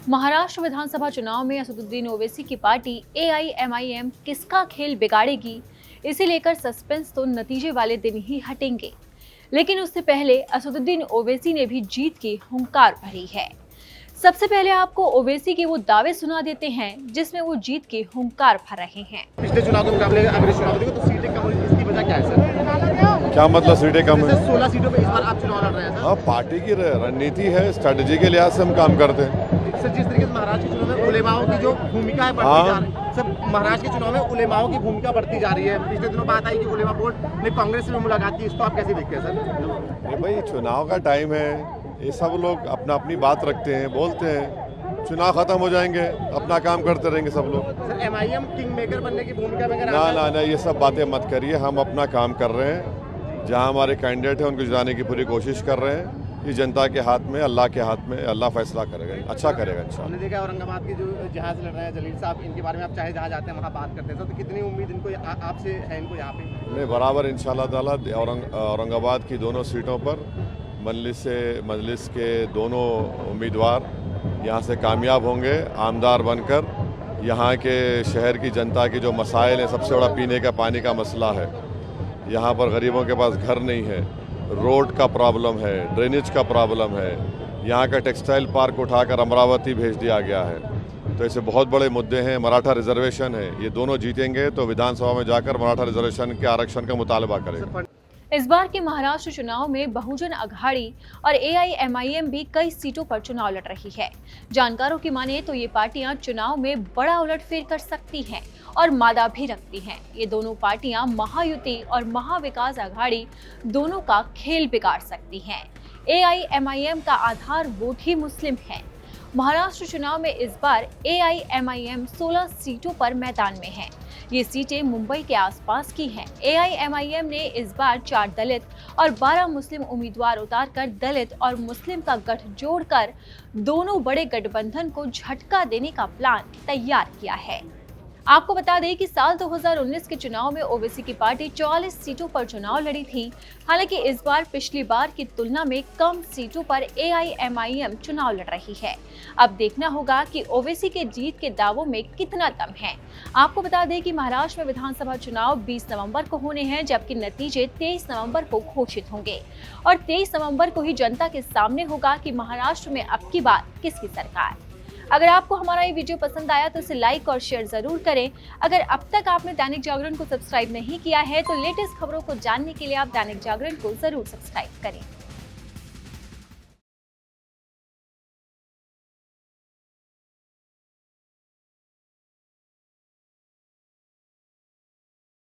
महाराष्ट्र विधानसभा चुनाव में असदुद्दीन ओवैसी की पार्टी एआईएमआईएम किसका खेल बिगाड़ेगी, इसे लेकर सस्पेंस तो नतीजे वाले दिन ही हटेंगे। लेकिन उससे पहले असदुद्दीन ओवैसी ने भी जीत की हुंकार भरी है। सबसे पहले आपको ओवैसी के वो दावे सुना देते हैं जिसमें वो जीत की हुंकार भर रहे हैं। पिछले चुनाव के मुकाबले अगर इस चुनाव देखो तो सीटें कम हुई, इसकी वजह क्या है सर? क्या मतलब सीटें कम है? 16 सीटों पे इस बार आप चुनाव लड़ रहे हैं सर। हाँ, पार्टी की रणनीति है, स्ट्रेटजी के लिहाज से हम काम करते हैं। सर, जिस तरीके से महाराष्ट्र के चुनाव में उलेमाओं की जो भूमिका है बढ़ती जा रही है, सर महाराष्ट्र के चुनाव में उलेमाओं की भूमिका बढ़ती जा रही है। पिछले दिनों बात आई कि उलेमा बोर्ड ने कांग्रेस से भी मुलाकात की, इसको आप कैसे देखते हैं सर? भाई, चुनाव का टाइम है, ये सब लोग अपना अपनी बात रखते हैं, बोलते हैं, चुनाव खत्म हो जाएंगे, अपना काम करते रहेंगे सब लोग। सर, एमआईएम किंग मेकर बनने की भूमिका में ना, ये सब बातें मत करिए। हम अपना काम कर रहे हैं, जहाँ हमारे कैंडिडेट हैं उनको जिताने की पूरी कोशिश कर रहे हैं। ये जनता के हाथ में, अल्लाह के हाथ में, अल्लाह फैसला करेगा, अच्छा करेगा इंशाल्लाह। हमने देखा औरंगाबाद के जो जहाज लड़ रहे हैं जलील साहब, इनके बारे में आप चाहे जहाँ जाते हैं वहाँ बात करते हैं, तो कितनी उम्मीद इनको आपसे है, इनको यहाँ पे? नहीं, बराबर इंशाल्लाह ताला औरंगाबाद की दोनों सीटों पर मजलिस के दोनों उम्मीदवार यहाँ से कामयाब होंगे, आमदार बनकर। यहाँ के शहर की जनता की जो मसाइल हैं, सबसे बड़ा पीने का पानी का मसला है। यहाँ पर गरीबों के पास घर नहीं है, रोड का प्रॉब्लम है, ड्रेनेज का प्रॉब्लम है। यहाँ का टेक्सटाइल पार्क उठाकर अमरावती भेज दिया गया है। तो ऐसे बहुत बड़े मुद्दे हैं। मराठा रिजर्वेशन है, ये दोनों जीतेंगे तो विधानसभा में जाकर मराठा रिजर्वेशन के आरक्षण का मुतालबा करेंगे। इस बार के महाराष्ट्र चुनाव में बहुजन अघाड़ी और एआईएमआईएम भी कई सीटों पर चुनाव लड़ रही है। जानकारों की माने तो ये पार्टियां चुनाव में बड़ा उलटफेर कर सकती हैं और मादा भी रखती हैं। ये दोनों पार्टियां महायुति और महाविकास अघाड़ी दोनों का खेल बिगाड़ सकती हैं। एआईएमआईएम का आधार वोट ही मुस्लिम है। महाराष्ट्र चुनाव में इस बार एआईएमआईएम 16 सीटों पर मैदान में है। ये सीटें मुंबई के आसपास की हैं। एआईएमआईएम ने इस बार 4 दलित और 12 मुस्लिम उम्मीदवार उतारकर दलित और मुस्लिम का गठ जोड़कर दोनों बड़े गठबंधन को झटका देने का प्लान तैयार किया है। आपको बता दें कि साल 2019 के चुनाव में ओवैसी की पार्टी 44 सीटों पर चुनाव लड़ी थी। हालांकि इस बार पिछली बार की तुलना में कम सीटों पर एआईएमआईएम चुनाव लड़ रही है। अब देखना होगा कि ओवैसी के जीत के दावों में कितना दम है। आपको बता दें कि महाराष्ट्र में विधानसभा चुनाव 20 नवंबर को होने हैं, जबकि नतीजे 23 नवंबर को घोषित होंगे और 23 नवंबर को ही जनता के सामने होगा कि महाराष्ट्र में अब की बार किसकी सरकार। अगर आपको हमारा ये वीडियो पसंद आया तो इसे लाइक और शेयर जरूर करें। अगर अब तक आपने दैनिक जागरण को सब्सक्राइब नहीं किया है तो लेटेस्ट खबरों को जानने के लिए आप दैनिक जागरण को जरूर सब्सक्राइब करें।